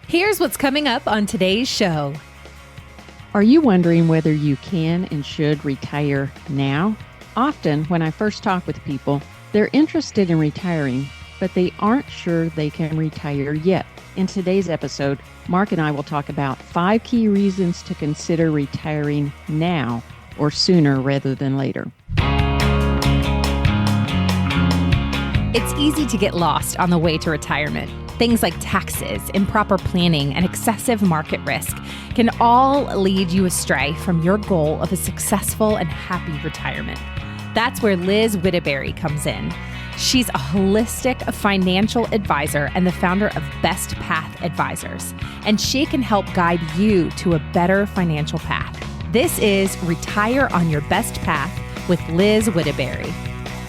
Here's what's coming up on today's show. Are you wondering whether you can and should retire now? Often, when I first talk with people, they're interested in retiring, but they aren't sure they can retire yet. In today's episode, Mark and I will talk about 5 key reasons to consider retiring now or sooner rather than later. It's easy to get lost on the way to retirement. Things like taxes, improper planning, and excessive market risk can all lead you astray from your goal of a successful and happy retirement. That's where Liz Whittaberry comes in. She's a holistic financial advisor and the founder of Best Path Advisors, and she can help guide you to a better financial path. This is Retire on Your Best Path with Liz Whittaberry.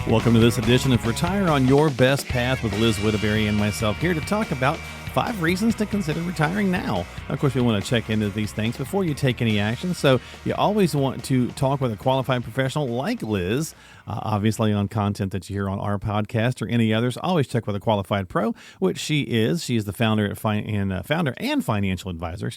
Welcome to this edition of Retire on Your Best Path with Liz Whittaberry and myself, here to talk about 5 reasons to consider retiring now. Of course, we want to check into these things before you take any action, so you always want to talk with a qualified professional like Liz. Obviously, on content that you hear on our podcast or any others, always check with a qualified pro, which she is. She is the founder and financial advisor,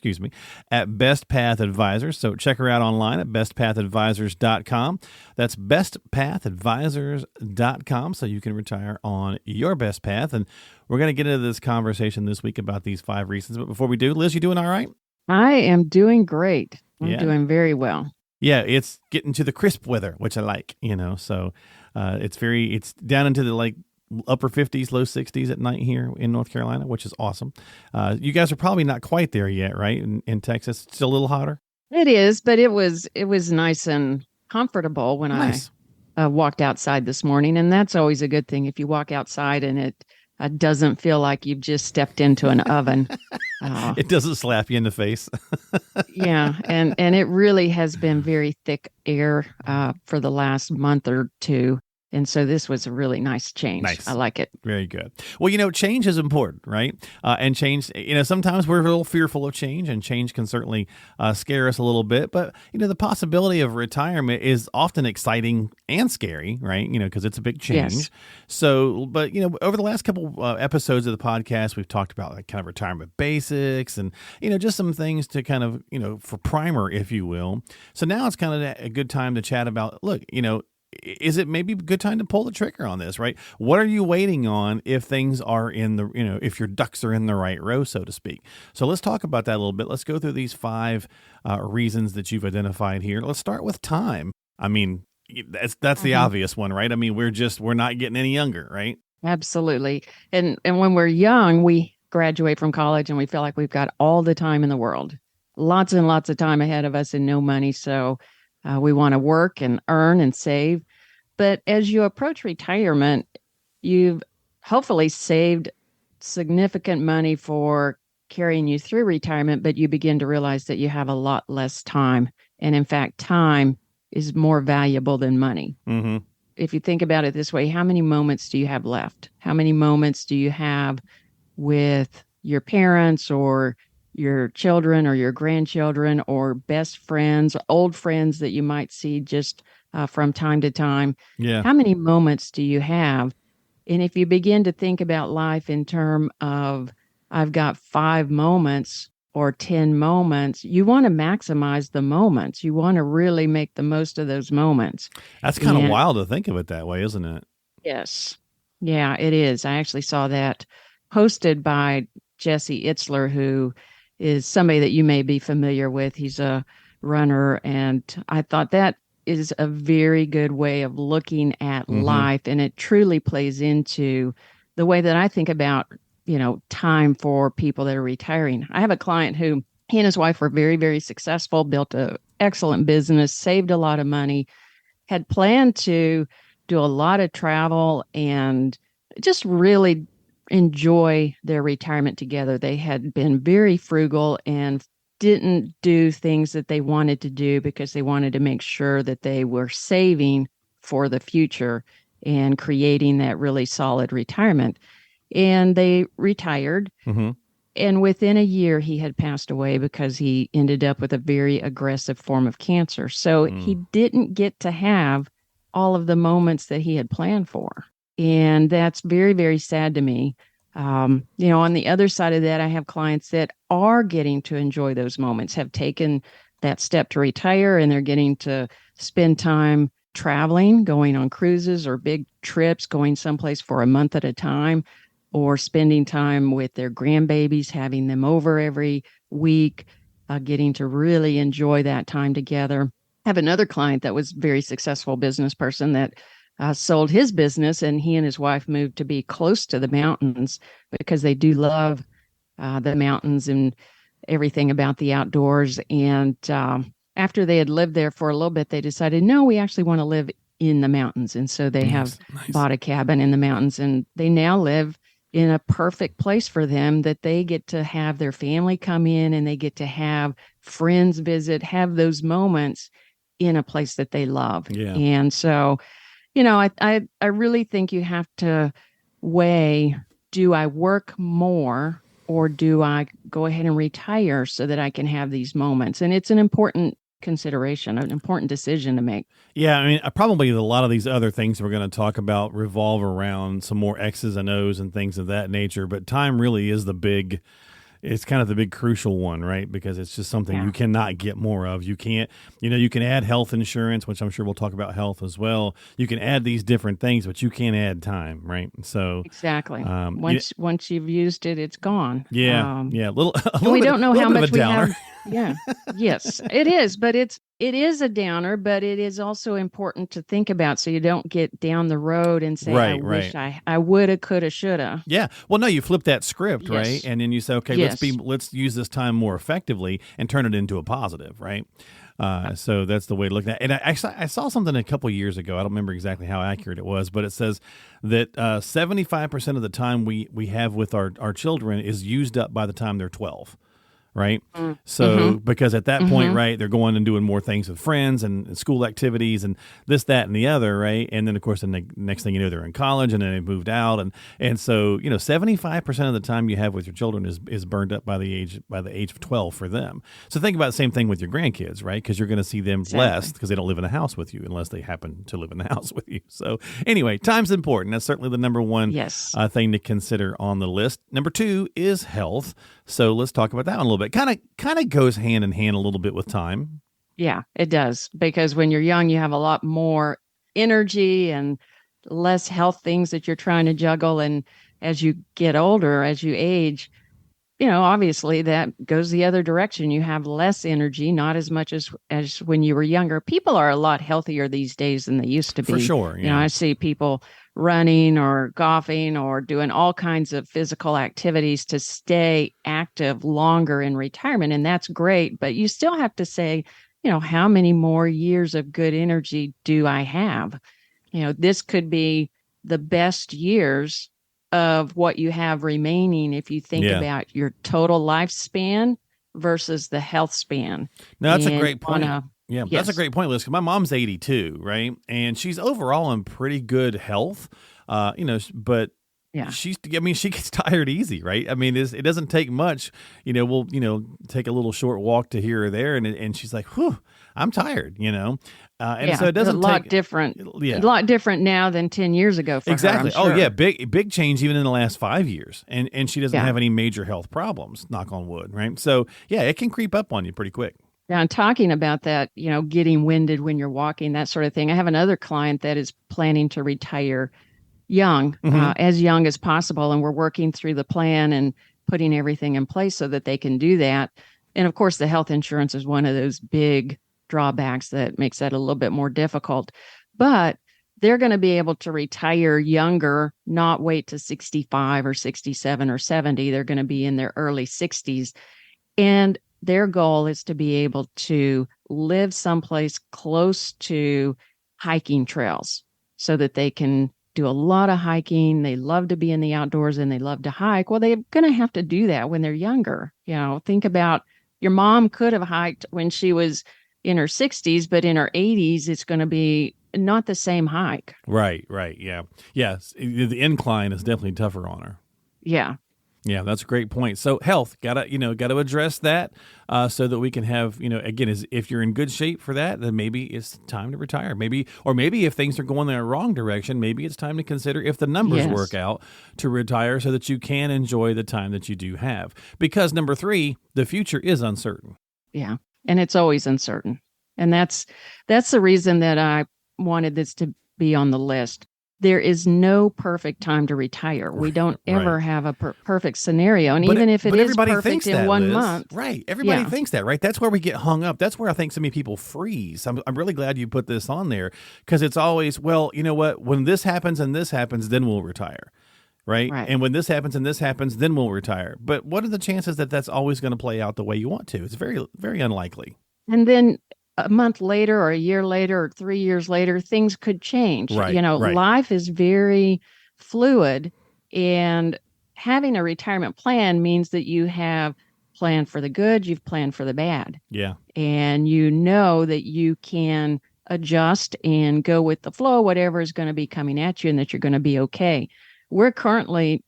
at Best Path Advisors. So check her out online at bestpathadvisors.com. That's bestpathadvisors.com, so you can retire on your best path. And we're going to get into this conversation this week about these 5 reasons. But before we do, Liz, you doing all right? I am doing great. I'm doing very well. Yeah, it's getting to the crisp weather, which I like, so it's down into the upper 50s, low 60s at night here in North Carolina, which is awesome. You guys are probably not quite there yet, right? In Texas, it's still a little hotter? It is, but it was nice and comfortable when I walked outside this morning. And that's always a good thing if you walk outside and it doesn't feel like you've just stepped into an oven. It doesn't slap you in the face. Yeah, and it really has been very thick air for the last month or two. And so this was a really nice change. Nice. I like it. Very good. Well, change is important, right? And change, sometimes we're a little fearful of change, and change can certainly scare us a little bit. But, the possibility of retirement is often exciting and scary, right? Because it's a big change. Yes. So, but, over the last couple episodes of the podcast, we've talked about kind of retirement basics and, just some things to kind of, for primer, if you will. So now it's kind of a good time to chat about, look, is it maybe a good time to pull the trigger on this, right? What are you waiting on if things are in the, if your ducks are in the right row, so to speak? So let's talk about that a little bit. Let's go through these 5 reasons that you've identified here. Let's start with time. I mean, that's the obvious one, right? I mean, we're not getting any younger, right? Absolutely. And when we're young, we graduate from college and we feel like we've got all the time in the world, lots and lots of time ahead of us and no money. So we want to work and earn and save. But as you approach retirement, you've hopefully saved significant money for carrying you through retirement, but you begin to realize that you have a lot less time. And in fact, time is more valuable than money. Mm-hmm. If you think about it this way, how many moments do you have left? How many moments do you have with your parents or your children or your grandchildren or best friends, old friends that you might see just from time to time? Yeah. How many moments do you have? And if you begin to think about life in terms of, I've got 5 moments or 10 moments, you want to maximize the moments. You want to really make the most of those moments. That's kind of wild to think of it that way, isn't it? Yes. Yeah, it is. I actually saw that posted by Jesse Itzler, who is somebody that you may be familiar with. He's a runner, and I thought that is a very good way of looking at life, and it truly plays into the way that I think about, time for people that are retiring. I have a client who, he and his wife were very, very successful, built an excellent business, saved a lot of money, had planned to do a lot of travel and just really enjoy their retirement together. They had been very frugal and didn't do things that they wanted to do because they wanted to make sure that they were saving for the future and creating that really solid retirement. And they retired. Mm-hmm. And within a year, he had passed away because he ended up with a very aggressive form of cancer. So he didn't get to have all of the moments that he had planned for. And that's very, very sad to me. On the other side of that, I have clients that are getting to enjoy those moments, have taken that step to retire, and they're getting to spend time traveling, going on cruises or big trips, going someplace for a month at a time, or spending time with their grandbabies, having them over every week, getting to really enjoy that time together. I have another client that was a very successful business person that sold his business, and he and his wife moved to be close to the mountains because they do love the mountains and everything about the outdoors. And after they had lived there for a little bit, they decided, no, we actually want to live in the mountains. And so they have bought a cabin in the mountains, and they now live in a perfect place for them, that they get to have their family come in and they get to have friends visit, have those moments in a place that they love. Yeah. And so, I really think you have to weigh, do I work more or do I go ahead and retire so that I can have these moments? And it's an important consideration, an important decision to make. Yeah, I mean, probably a lot of these other things we're going to talk about revolve around some more X's and O's and things of that nature, but time really is it's kind of the big crucial one, right? Because it's just something you cannot get more of. You can't, you can add health insurance, which I'm sure we'll talk about health as well. You can add these different things, but you can't add time, right? So exactly. Once you've used it, it's gone. Yeah. A little we don't know how much we downer. have. Yeah. Yes, it is. But it is a downer, but it is also important to think about so you don't get down the road and say, I wish I woulda, coulda, shoulda. Yeah. Well, no, you flip that script, right? And then you say, okay, Yes. let's use this time more effectively and turn it into a positive, right? So that's the way to look at it. And I saw something a couple years ago. I don't remember exactly how accurate it was, but it says that 75% of the time we have with our children is used up by the time they're 12. Right. So because at that point, right, they're going and doing more things with friends and school activities and this, that, and the other. Right. And then, of course, the next thing you know, they're in college and then they've moved out. And so, 75% of the time you have with your children is burned up by the age of 12 for them. So think about the same thing with your grandkids, right? Because you're going to see them less because they don't live in a house with you unless they happen to live in the house with you. So anyway, time's important. That's certainly the number one thing to consider on the list. Number two is health. So let's talk about that one a little bit. Kind of goes hand in hand a little bit with time. Yeah, it does. Because when you're young, you have a lot more energy and less health things that you're trying to juggle. And as you get older, as you age, obviously that goes the other direction. You have less energy, not as much as when you were younger. People are a lot healthier these days than they used to be. For sure. Yeah. I see people running or golfing or doing all kinds of physical activities to stay active longer in retirement. And that's great. But you still have to say, how many more years of good energy do I have? This could be the best years of what you have remaining if you think about your total lifespan versus the health span. No, that's a great point. That's a great point, Liz, because my mom's 82, right? And she's overall in pretty good health, but she gets tired easy, right? I mean, it doesn't take much. We'll, take a little short walk to here or there, and she's like, whew, I'm tired, so it doesn't a lot different. A lot different now than 10 years ago for her, I'm sure. Oh, yeah. Big change even in the last 5 years. And she doesn't have any major health problems, knock on wood, right? So, yeah, it can creep up on you pretty quick. Now, talking about that, getting winded when you're walking, that sort of thing. I have another client that is planning to retire young, as young as possible. And we're working through the plan and putting everything in place so that they can do that. And of course, the health insurance is one of those big drawbacks that makes that a little bit more difficult. But they're going to be able to retire younger, not wait to 65 or 67 or 70. They're going to be in their early 60s. And their goal is to be able to live someplace close to hiking trails so that they can do a lot of hiking. They love to be in the outdoors and they love to hike. Well, they're going to have to do that when they're younger. Think about your mom could have hiked when she was in her 60s, but in her 80s, it's going to be not the same hike. Right. Yeah. Yes. The incline is definitely tougher on her. Yeah. Yeah, that's a great point. So health, gotta address that so that we can have, again, if you're in good shape for that, then maybe it's time to retire. Maybe if things are going in the wrong direction, maybe it's time to consider if the numbers work Yes. out to retire so that you can enjoy the time that you do have. Because number 3, the future is uncertain. Yeah. And it's always uncertain. And that's the reason that I wanted this to be on the list. There is no perfect time to retire. We don't ever have a perfect scenario. And even if it is perfect in 1 month. Right. Everybody thinks that, right? That's where we get hung up. That's where I think so many people freeze. I'm really glad you put this on there because it's always, well, you know what? When this happens and this happens, then we'll retire. Right? And when this happens and this happens, then we'll retire. But what are the chances that that's always going to play out the way you want to? It's very, very unlikely. And then a month later or a year later or 3 years later, things could change. Right, Life is very fluid, and having a retirement plan means that you have planned for the good, you've planned for the bad. Yeah. And you know that you can adjust and go with the flow, whatever is going to be coming at you, and that you're going to be okay. We're currently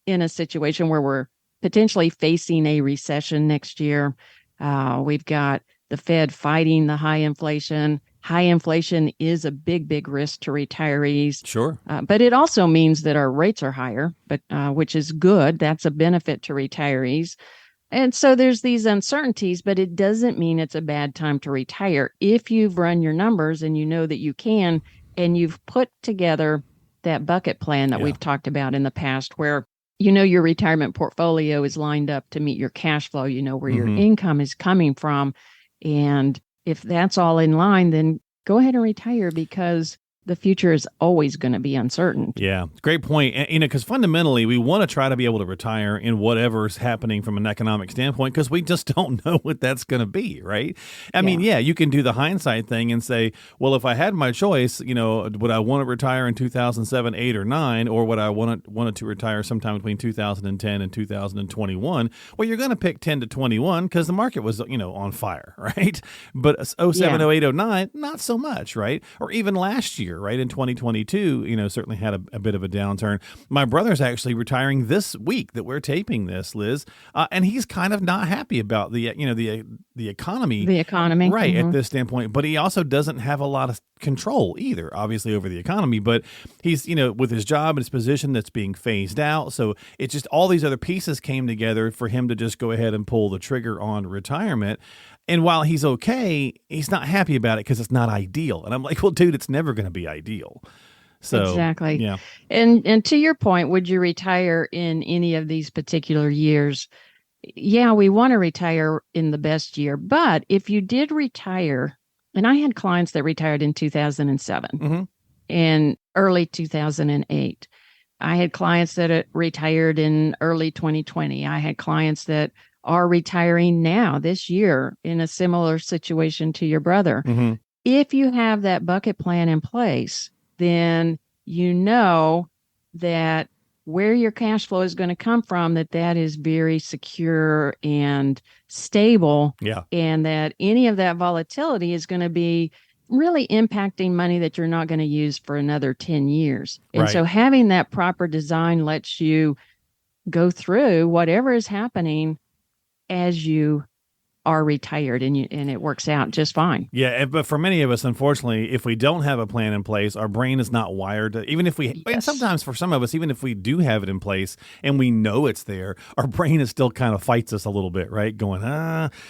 in a situation where we're potentially facing a recession next year. We've got the Fed fighting the high inflation. High inflation is a big, big risk to retirees. Sure. But it also means that our rates are higher, which is good. That's a benefit to retirees. And so there's these uncertainties, but it doesn't mean it's a bad time to retire. If you've run your numbers and you know that you can, and you've put together that bucket plan that we've talked about in the past, where your retirement portfolio is lined up to meet your cash flow, where your income is coming from. And if that's all in line, then go ahead and retire, because the future is always going to be uncertain. Yeah, great point. And, because fundamentally, we want to try to be able to retire in whatever is happening from an economic standpoint, because we just don't know what that's going to be, right? I mean, you can do the hindsight thing and say, well, if I had my choice, would I want to retire in 2007, 8, or 9, or would I wanted to retire sometime between 2010 and 2021? Well, you're going to pick 10 to 21 because the market was, on fire, right? But 07, 08, 09, not so much, right? Or even last year. Right in 2022, certainly had a bit of a downturn. My brother's actually retiring this week that we're taping this, Liz, and he's kind of not happy about the economy. The economy, right, at this standpoint. But he also doesn't have a lot of control either, obviously, over the economy. But he's, with his job and his position that's being phased out. So it's just all these other pieces came together for him to just go ahead and pull the trigger on retirement. And while he's okay, he's not happy about it because it's not ideal. And I'm like, well, dude, it's never going to be ideal. So exactly. Yeah. And to your point, would you retire in any of these particular years? Yeah, we want to retire in the best year. But if you did retire, and I had clients that retired in 2007 and early 2008. I had clients that retired in early 2020. I had clients that are retiring now this year in a similar situation to your brother. If you have that bucket plan in place, then you know that where your cash flow is going to come from, that is very secure and stable. Yeah. And that any of that volatility is going to be really impacting money that you're not going to use for another 10 years. And so having that proper design lets you go through whatever is happening as you are retired, and it works out just fine. Yeah, but for many of us, unfortunately, if we don't have a plan in place, our brain is not wired to, even if we, and sometimes for some of us, even if we do have it in place and we know it's there, our brain is still kind of fights us a little bit, right? Going,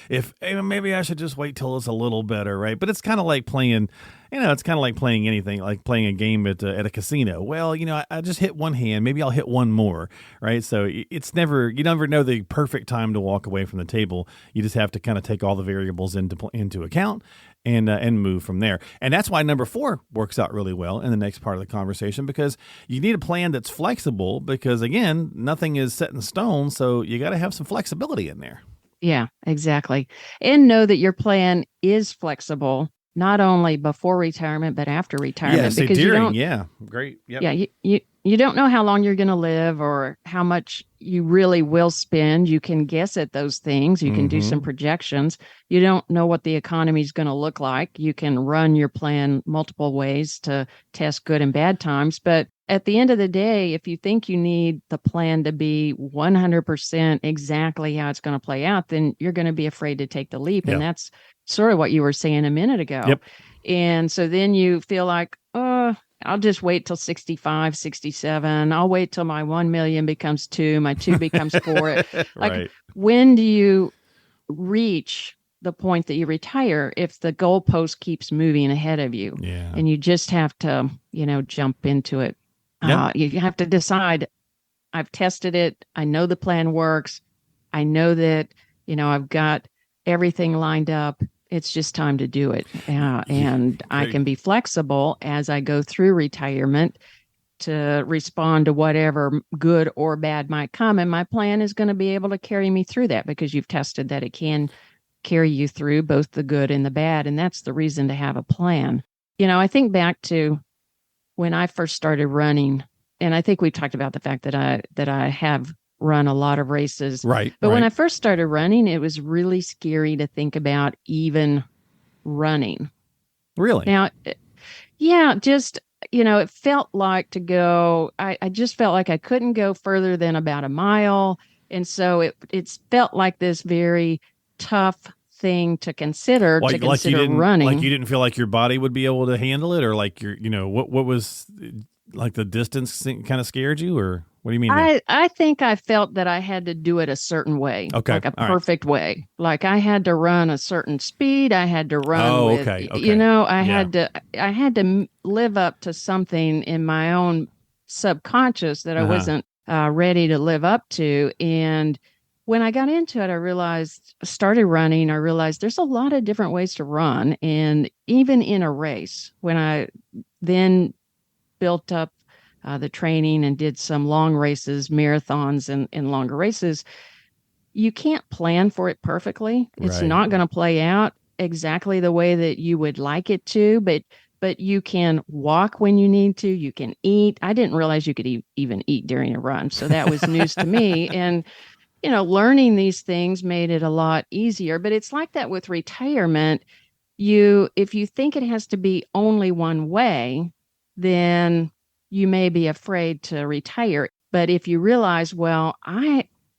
if maybe I should just wait till it's a little better, right? But it's kind of like playing, it's kind of like playing anything, like playing a game at a casino. Well, I just hit one hand, maybe I'll hit one more, right? So you never know the perfect time to walk away from the table. You just have to kind of take all the variables into account and move from there. And that's why number 4 works out really well in the next part of the conversation, because you need a plan that's flexible, because again, nothing is set in stone. So you got to have some flexibility in there. Yeah, exactly. And know that your plan is flexible, not only before retirement, but after retirement. Yeah, during, great. Yep. Yeah, you don't know how long you're going to live or how much you really will spend. You can guess at those things. You can do some projections. You don't know what the economy is going to look like. You can run your plan multiple ways to test good and bad times. But at the end of the day, if you think you need the plan to be 100% exactly how it's going to play out, then you're going to be afraid to take the leap. Yeah. And that's sort of what you were saying a minute ago. Yep. And so then you feel like, oh, I'll just wait till 65, 67. I'll wait till my 1 million becomes 2, my 2 becomes 4. Like, Right. when do you reach the point that you retire if the goalpost keeps moving ahead of you? Yeah. And you just have to, jump into it. Yep. You have to decide, I've tested it. I know the plan works. I know that, I've got everything lined up. It's just time to do it. And I can be flexible as I go through retirement to respond to whatever good or bad might come. And my plan is going to be able to carry me through that, because you've tested that it can carry you through both the good and the bad. And that's the reason to have a plan. I think back to when I first started running, and I think we talked about the fact that I have run a lot of races. Right. But when I first started running, it was really scary to think about even running. Really? Now, yeah, just, it felt like to go, I just felt like I couldn't go further than about a mile. And so it felt like this very tough thing to consider, running. Like you didn't feel like your body would be able to handle it, or like what was like the distance kind of scared you, or what do you mean? I think I felt that I had to do it a certain way, like a perfect way. Like I had to run a certain speed. I had to run I had to live up to something in my own subconscious that I wasn't ready to live up to. And when I got into it, started running, I realized there's a lot of different ways to run. And even in a race, when I then built up the training and did some long races, marathons and longer races, you can't plan for it perfectly. It's not going to play out exactly the way that you would like it to, but you can walk when you need to. You can eat. I didn't realize you could even eat during a run. So that was news to me. And learning these things made it a lot easier. But it's like that with retirement. If you think it has to be only one way, then you may be afraid to retire. But if you realize, well,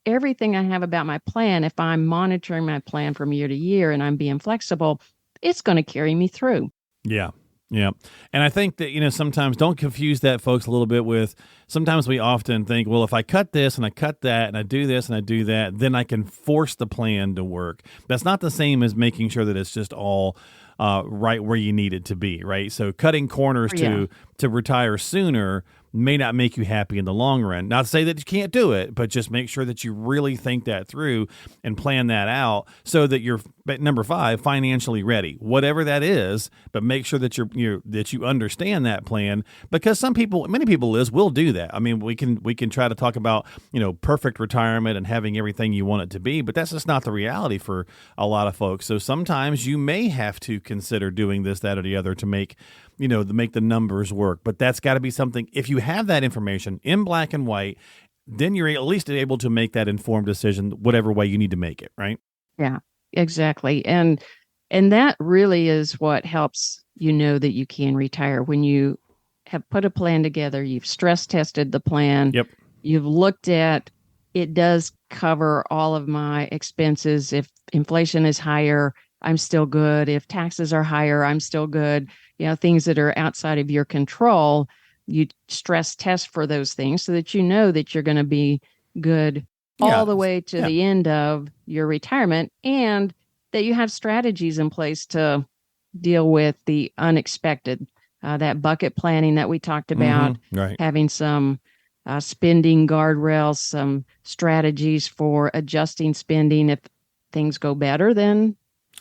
everything I have about my plan, if I'm monitoring my plan from year to year and I'm being flexible, it's going to carry me through. Yeah. Yeah. And I think that, sometimes don't confuse that, folks, a little bit with, sometimes we often think, well, if I cut this and I cut that and I do this and I do that, then I can force the plan to work. That's not the same as making sure that it's just all right where you need it to be, right? So cutting corners to retire sooner may not make you happy in the long run. Not to say that you can't do it, but just make sure that you really think that through and plan that out so that you're, number 5, financially ready, whatever that is. But make sure that that you understand that plan, because many people, Liz, will do that. I mean, we can try to talk about perfect retirement and having everything you want it to be, but that's just not the reality for a lot of folks. So sometimes you may have to consider doing this, that, or the other to make the numbers work. But that's got to be something, if you have that information in black and white, then you're at least able to make that informed decision, whatever way you need to make it, right? Yeah, exactly. And that really is what helps that you can retire. When you have put a plan together, you've stress tested the plan. Yep. You've looked at, it does cover all of my expenses. If inflation is higher, I'm still good. If taxes are higher, I'm still good. Things that are outside of your control, you stress test for those things so that that you're going to be good all the way to the end of your retirement, and that you have strategies in place to deal with the unexpected. That bucket planning that we talked about, having some spending guardrails, some strategies for adjusting spending if things go better than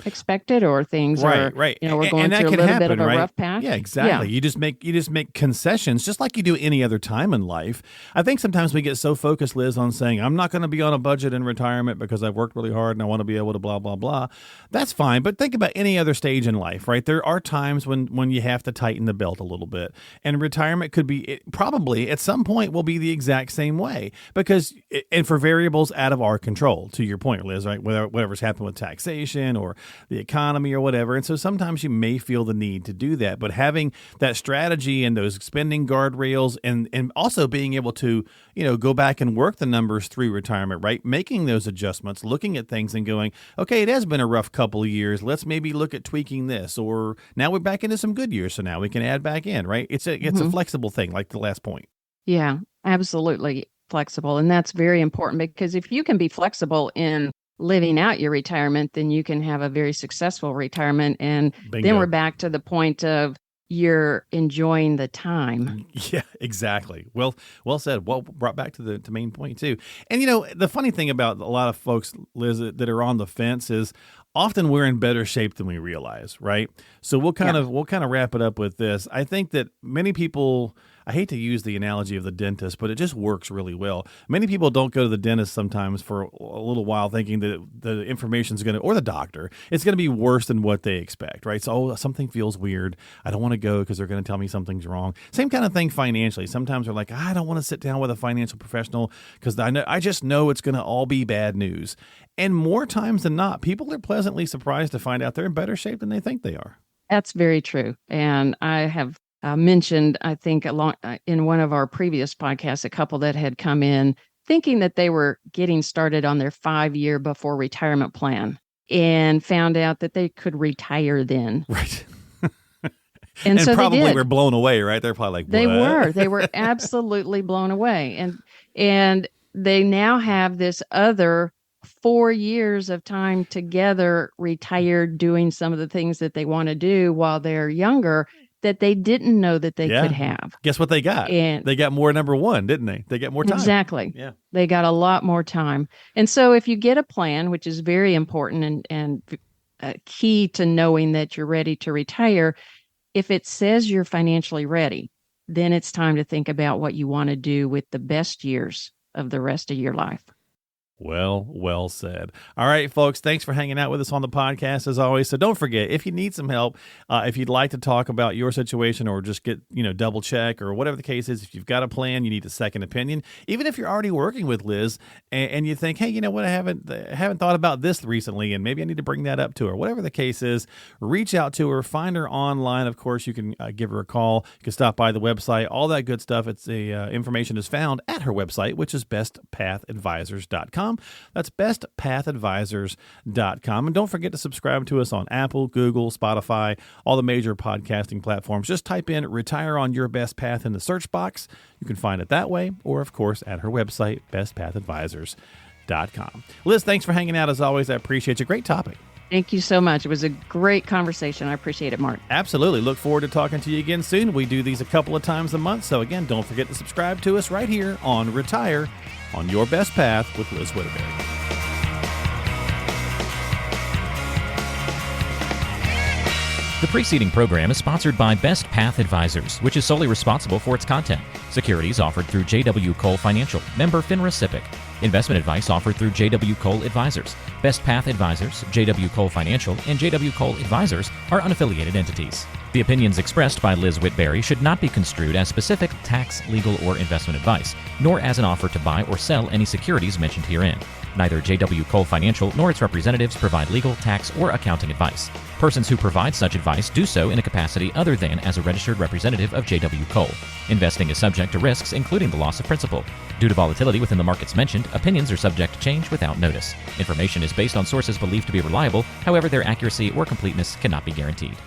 expected, or things are we're going through a little bit of a rough patch. Yeah, exactly. You just make concessions, just like you do any other time in life. I think sometimes we get so focused, Liz, on saying, I'm not going to be on a budget in retirement because I've worked really hard and I want to be able to blah, blah, blah. That's fine. But think about any other stage in life, right? There are times when you have to tighten the belt a little bit. And retirement could be, probably at some point will be the exact same way, and for variables out of our control, to your point, Liz, right? Whatever's happened with taxation or the economy or whatever. And so sometimes you may feel the need to do that. But having that strategy and those spending guardrails and also being able to, go back and work the numbers through retirement, right? Making those adjustments, looking at things and going, okay, it has been a rough couple of years. Let's maybe look at tweaking this, or now we're back into some good years. So now we can add back in, right? It's a flexible thing, like the last point. Yeah, absolutely flexible. And that's very important, because if you can be flexible in living out your retirement, then you can have a very successful retirement. And Bingo. Then we're back to the point of you're enjoying the time. Yeah, exactly. Well said. Well, brought back to the main point too. And the funny thing about a lot of folks, Liz, that are on the fence is often we're in better shape than we realize, right? So we'll kind of wrap it up with this. I think that many people, I hate to use the analogy of the dentist, but it just works really well. Many people don't go to the dentist sometimes for a little while thinking that the information's going to, or the doctor, it's going to be worse than what they expect, right? So, something feels weird. I don't want to go because they're going to tell me something's wrong. Same kind of thing financially. Sometimes they're like, I don't want to sit down with a financial professional because I just know it's going to all be bad news. And more times than not, people are pleasantly surprised to find out they're in better shape than they think they are. That's very true. And I have mentioned, I think, in one of our previous podcasts, a couple that had come in thinking that they were getting started on their 5-year before retirement plan and found out that they could retire then. Right. And so probably were blown away, right? They're probably like, They were absolutely blown away. And they now have this other 4 years of time together, retired, doing some of the things that they want to do while they're younger, that they didn't know that they could have. Guess what they got? And they got more number one, didn't they? They got more time. Exactly. Yeah. They got a lot more time. And so if you get a plan, which is very important and key to knowing that you're ready to retire, if it says you're financially ready, then it's time to think about what you want to do with the best years of the rest of your life. Well said. All right, folks, thanks for hanging out with us on the podcast as always. So don't forget, if you need some help, if you'd like to talk about your situation or just get, double check or whatever the case is, if you've got a plan, you need a second opinion. Even if you're already working with Liz and you think, hey, you know what, I haven't thought about this recently and maybe I need to bring that up to her. Whatever the case is, reach out to her, find her online. Of course, you can give her a call. You can stop by the website, all that good stuff. It's information is found at her website, which is bestpathadvisors.com. That's bestpathadvisors.com. And don't forget to subscribe to us on Apple, Google, Spotify, all the major podcasting platforms. Just type in Retire on Your Best Path in the search box. You can find it that way, or of course at her website, bestpathadvisors.com. Liz, thanks for hanging out as always. I appreciate you. Great topic. Thank you so much. It was a great conversation. I appreciate it, Mark. Absolutely. Look forward to talking to you again soon. We do these a couple of times a month. So again, don't forget to subscribe to us right here on Retire on Your Best Path with Liz Whittaberry. The preceding program is sponsored by Best Path Advisors, which is solely responsible for its content. Securities offered through J.W. Cole Financial, member FINRA SIPC. Investment advice offered through J.W. Cole Advisors. Best Path Advisors, J.W. Cole Financial, and J.W. Cole Advisors are unaffiliated entities. The opinions expressed by Liz Whittaberry should not be construed as specific tax, legal, or investment advice, nor as an offer to buy or sell any securities mentioned herein. Neither J.W. Cole Financial nor its representatives provide legal, tax, or accounting advice. Persons who provide such advice do so in a capacity other than as a registered representative of J.W. Cole. Investing is subject to risks, including the loss of principal. Due to volatility within the markets mentioned, opinions are subject to change without notice. Information is based on sources believed to be reliable, however, their accuracy or completeness cannot be guaranteed.